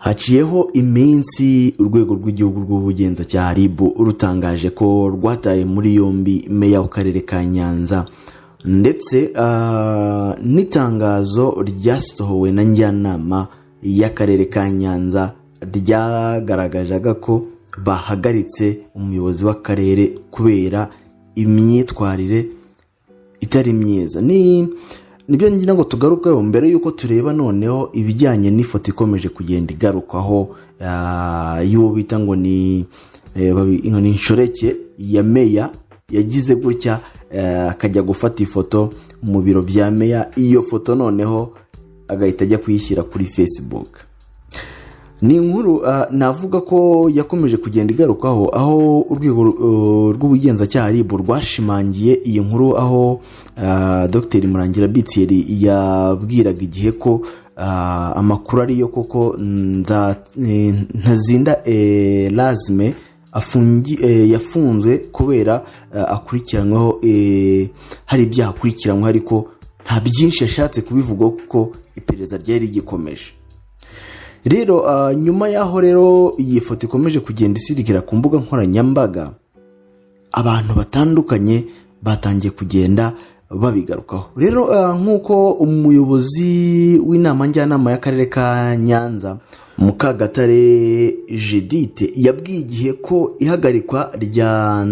Haciyeho iminsi urwego rw'igihugu rw'ubugenzacyaha RIB rutangaje ko rwataye muri yombi meya w'akarere ka Nyanza ndetse n'itangazo ryasohowe na njyanama y'akarere ka Nyanza ryagaragazaga ko bahagaritse umuyobozi w'akarere kubera imyitwarire itari myiza. Nibyo ngira ngo tugarukeho mbere yuko tureba noneho ibijyanye n'ifoto ikomeje kugenda igarukwaho y'uwo bita ngo ni inshoreke ya meya yagize gutya akajya gufata ifoto mu biro bya meya. Iyo foto noneho agahita ajya kuyishyira kuri Facebook. Ni inkuru navuga ko yakomeje kugenda igarukaho aho urwego rw'ubugenzacyaha RIB rwashimangiye iyi nkuru aho Dr Murangira Bitieri yabwiraga igihe ko amakuru ariyo koko Ntazinda Lazme yafunzwe kubera akurikiranyweho hari ibyaha akurikiranyweho ariko nta byinshi yashatse kubivuga kuko iperereza ryari rigikomeje. Rero nyuma yaho rero iyi foto ikomeje kugenda isirikira ku mbuga nkoranyambaga, abantu batandukanye batangiye kugenda babigarukaho. Rero nk'uko umuyobozi w'inama njyanama y'akarere ka Nyanza Mukagatare Judith yabwiye igihe ko ihagarikwa rya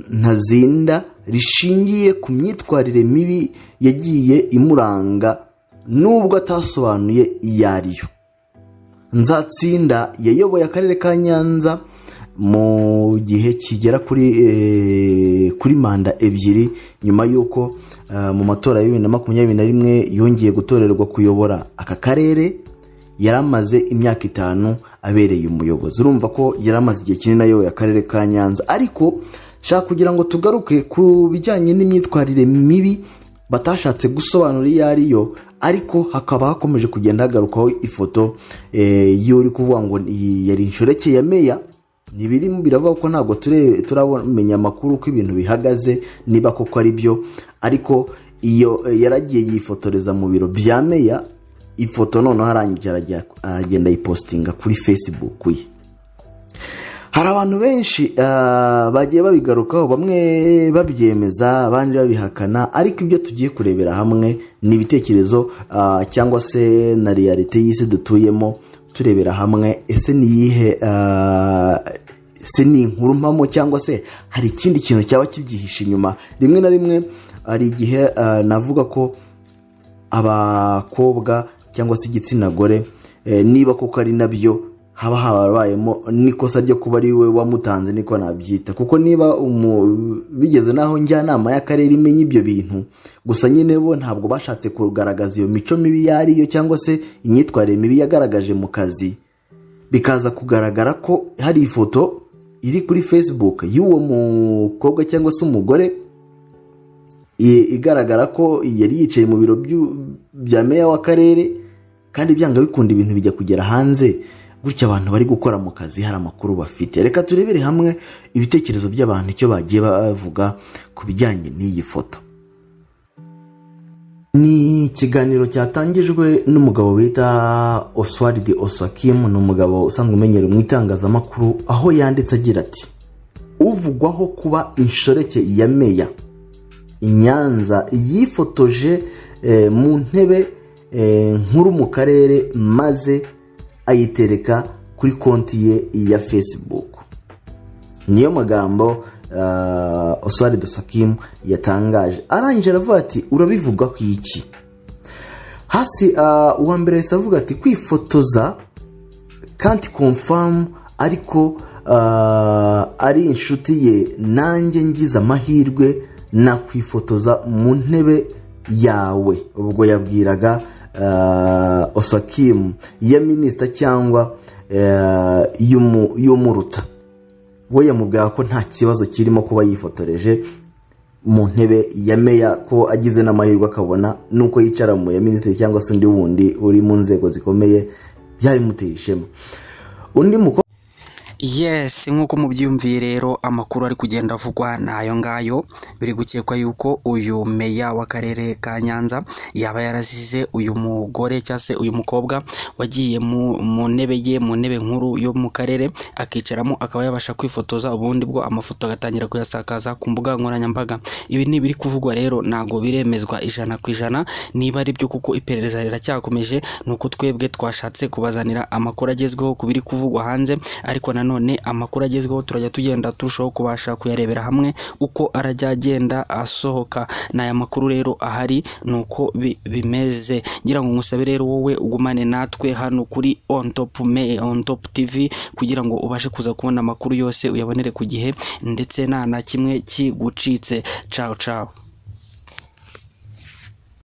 Ntazinda rishingiye ku myitwarire mibi yagiye imuranga nubwo atasobanuye iyo ariyo. Nzatsinda yayoboye akarere ka Nyanza mu gihe kigera kuri manda ebyiri nyuma y'uko mu matora ya 2021 yongeye gutorerwa kuyobora aka karere. Yaramaze imyaka 5 abereye umuyobozi. Urumva ko yaramaze igihe kinini ayoboye akarere ka Nyanza, ariko shaka kugira ngo tugaruke ku bijyanye n'imyitwarire mibi batashatse gusobanura iyo ariyo, ariko hakaba hakomeje kugenda hagarukaho ifoto y'uri kuvuga ngo yari inshoreke ya meya. Nibirimo biravuga ko ntabwo turabona amakuru ko ibintu bihagaze niba koko ari byo, ariko iyo yaragiye yifotoreza mu biro bya meya. Ifoto noneho arangije agenda yipostinga kuri Facebook ye. Hari abantu benshi bagiye babigarukaho, bamwe babyemeza abandi babihakana, ariko ibyo tugiye kurebera hamwe ni ibitekerezo cyangwa se na realite y'isi dutuyemo. Turebera hamwe ese niyihe se ni inkuru mpamo cyangwa se hari ikindi kintu cyaba kibyihishe inyuma. Rimwe na rimwe ari igihe navuga ko abakobwa cyangwa se igitsina gore niba koko ari nabyo haba habayemo nikosa ryo kuba ari we wamutanze, niko nabyita. Kuko niba bigeze naho njyanama y'akarere imenya ibyo bintu, gusa nyine bo ntabwo bashatse kugaragaza iyo mico mibi yariyo cyangwa se imyitwarire mibi yagaragaje mu kazi, bikaza kugaragara ko hari ifoto iri kuri Facebook y'uwo mukobwa cyangwa se umugore igaragara ko yari yicaye mu biro bya meya w'akarere, kandi byanga bikunda ibintu bijya kugera hanze gutya abantu bari gukora mu kazi hari amakuru bafite. Reka turebere hamwe ibitekerezo by'abantu icyo bagiye bavuga ku bijyanye n'iyi foto. Ni ikiganiro cyatangijwe n'umugabo bita Oswald Osakim. Ni umugabo usanzwe umenyereye mu itangazamakuru, aho yanditse agira ati: uvugwaho kuba inshoreke ya meya Nyanza yifotoje mu ntebe nkuru mu karere maze ayitereka kuri konti ye ya Facebook. Niyo magambo Oswald Osakim yatangaje. Arangije aravuga ati urabivuga ku iki? Hasi uwa mbere yahise avuga ati kwifotoza can't confirm, ariko ari inshuti ye nanjye ngize amahirwe nakwifotoza mu ntebe yawe. Ubwo yabwiraga Osakim ya minisita cyangwa y'umuruta. We yamubwira ko nta kibazo kirimo kuba yifotoreje mu ntebe ya meya, ko agize n'amahirwe akabona nuko yicara mu ya minisitiri cyangwa se undi wundi uri mu nzego zikomeye byabimuteye ishema. Yes, nk'uko mubyumviye rero amakuru ari kugenda avugwa nayo ngayo, biri gukekwa yuko uyu meya w'akarere ka Nyanza yaba yarazize uyu mugore cyangwa se uyu mukobwa wagiye mu ntebe nkuru yo mu karere akicaramo akaba yabasha kwifotoza, ubundi bwo amafoto agatangira kuyasakaza ku mbuga nkoranyambaga. Ibi ni biri kuvugwa rero ntago biremezwa 100% niba ari byo, kuko iperereza riracyakomeje. Nuko twebwe twashatse kubazanira amakuru agezweho ku biri kuvugwa hanze, ariko none amakuru agezweho turajya tugenda turushaho kubasha kuyarebera hamwe uko arajya agenda asohoka. N'aya makuru rero ahari nuko bimeze. Ngira ngo ngusabe rero wowe ugumane natwe hano kuri On Top TV kugira ngo ubashe kuza kubona amakuru yose uyabonere ku gihe ndetse nta na kimwe kigucitse. Ciao ciao.